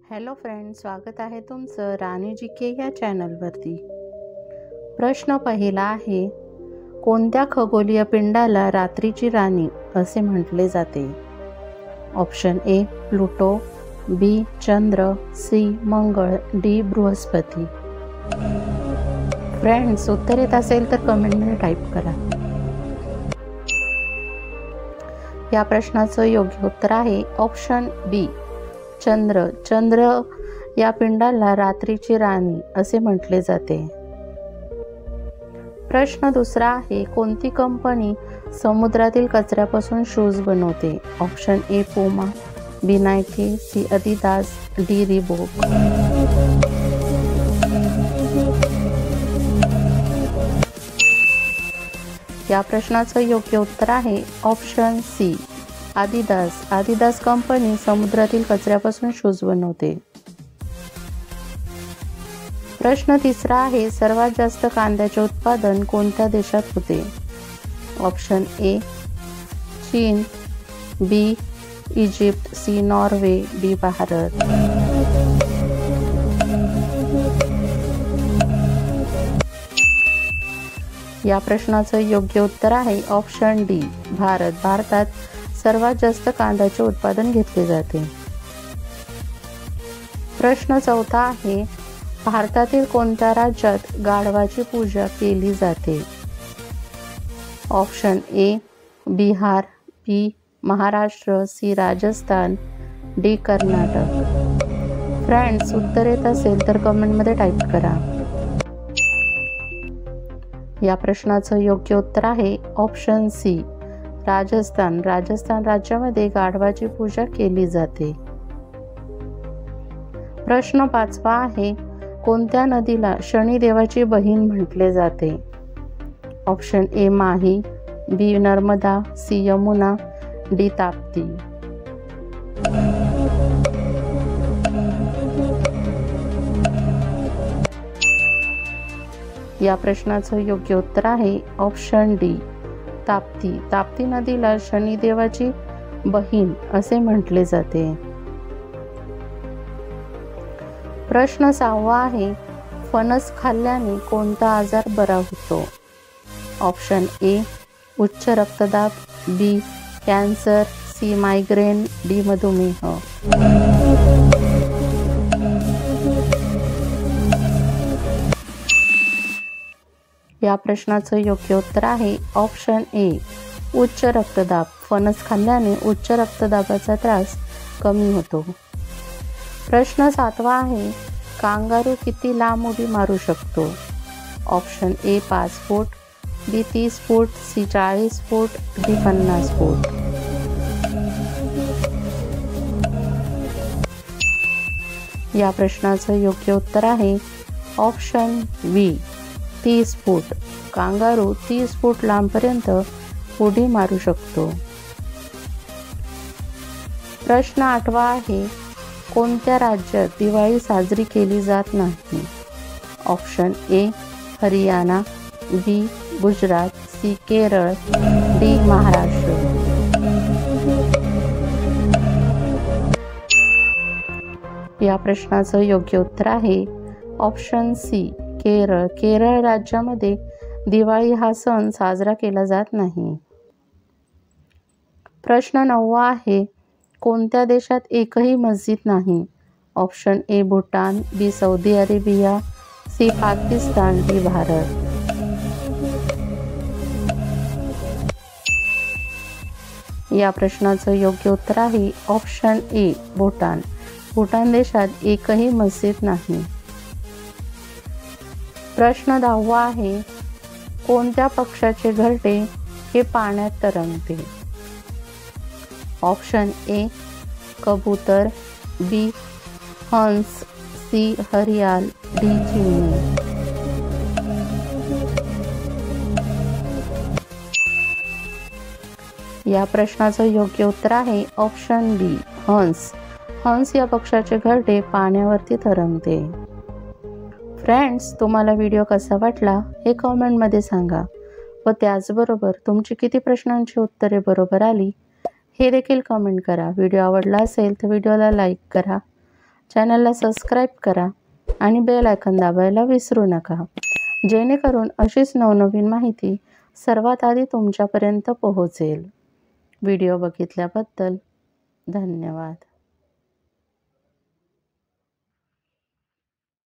Hello friends, स्वागत आहे तुमचं राणी जी के या चॅनलवरती। प्रश्न पहिला आहे, कोणत्या खगोलीय पिंडाला रात्रीची राणी असे म्हटले जाते? ऑप्शन ए प्लुटो, बी चंद्र, सी मंगळ, डी बृहस्पती। फ्रेंड्स, उत्तर येत असेल तर कमेंटमध्ये टाईप करा। या प्रश्नाचं योग्य उत्तर आहे ऑप्शन बी चंद्र। चंद्र या पिंडाला रात्रीची राणी असे म्हटले जाते। प्रश्न दुसरा आहे, कोणती कंपनी समुद्रातील कचऱ्यापासून शूज बनवते? Option A Puma, B Nike, C adidas, D Reebok. या प्रश्नाचं योग्य उत्तर आहे ऑप्शन सी adidas। adidas कंपनी समुद्रातील कचऱ्यापासून शूज बनवते। प्रश्न तिसरा आहे, सर्वात जास्त कांद्याचे उत्पादन कोणत्या देशात होते? ऑप्शन ए चीन, B Egypt, C Norway, D Bharat. या प्रश्नाचं योग्य उत्तर आहे ऑप्शन डी भारत। भारतात सर्वात जास्त कांद्याचे उत्पादन घेतले जाते। प्रश्न चौथा आहे, भारतातील कोणत्या राज्यात गाढवाची पूजा केली जाते? Option A Bihar, B Maharashtra, C Rajasthan, D Karnataka. Friends, उत्तर येत असेल तर कमेंटमध्ये टाईप करा। या प्रश्नाचं योग्य उत्तर आहे ऑप्शन सी राजस्थान। राजस्थान राज्यामध्ये गाढवाची पूजा केली जाते। प्रश्न पाचवा आहे, कोणत्या नदीला शनिदेवाची बहीण म्हटले जाते? Option A Mahi, B Narmada, C Yamuna, D Tapti. या प्रश्नाचं योग्य उत्तर आहे ऑप्शन डी ताप्ती। ताप्ती नदीला शनिदेवाची बहीण असे म्हटले जाते। प्रश्न सहावा आहे, फणस खाल्ल्याने कोणता आजार बरा होतो? ऑप्शन ए उच्च रक्तदाब, बी कॅन्सर, सी मायग्रेन, डी मधुमेह। या प्रश्नाचं योग्य उत्तर आहे ऑप्शन ए उच्च रक्तदाब। फणस खाल्ल्याने उच्च रक्तदाबाचा त्रास कमी होतो। प्रश्न सातवा आहे, कांगारू किती लांब उडी मारू शकतो? ऑप्शन ए 5 फूट, बी 30 फूट, सी 40 फूट, डी 50 फूट। या प्रश्नाचं योग्य उत्तर आहे ऑप्शन बी 30 फूट। कांगारू 30 फूट लांबपर्यंत उडी मारू शकतो। प्रश्न आठवा आहे, कोणत्या राज्यात दिवाळी साजरी केली जात नाही? Option A Haryana, B Gujarat, C Kerala, D Maharashtra. या प्रश्नाचं योग्य उत्तर आहे ऑप्शन सी केरळ। केरळ राज्यामध्ये दिवाळी हा सण साजरा केला जात नाही। प्रश्न नववा आहे, कोणत्या देशात एकही मस्जिद नाही? Option A Bhutan, B Saudi Arabia, C Pakistan, D Bharat. या प्रश्नाचं योग्य उत्तर आहे ऑप्शन ए भूटान। भूटान देशात एकही मस्जिद नाही। प्रश्न 10वा आहे, कोणत्या पक्षाचे घरटे हे पाण्यात तरंगते? ऑप्शन ए कबूतर, बी हंस, सी हरियाल, डी चिमणी। या प्रश्नाचं योग्य उत्तर आहे ऑप्शन बी हंस। हंस या पक्षाचे घरटे पाण्यावरती तरंगते। फ्रेंड्स, तुम्हाला व्हिडिओ कसा वाटला हे कमेंटमध्ये सांगा व त्याचबरोबर तुमची किती प्रश्नांची उत्तरे बरोबर आली हे देखील कमेंट करा। व्हिडिओ आवडला असेल तर व्हिडिओला लाईक करा, चॅनलला सबस्क्राईब करा आणि बेल आयकॉन दाबायला विसरू नका, जेणेकरून अशीच नवनवीन माहिती सर्वात आधी तुमच्यापर्यंत पोहोचेल. व्हिडिओ बघितल्याबद्दल धन्यवाद.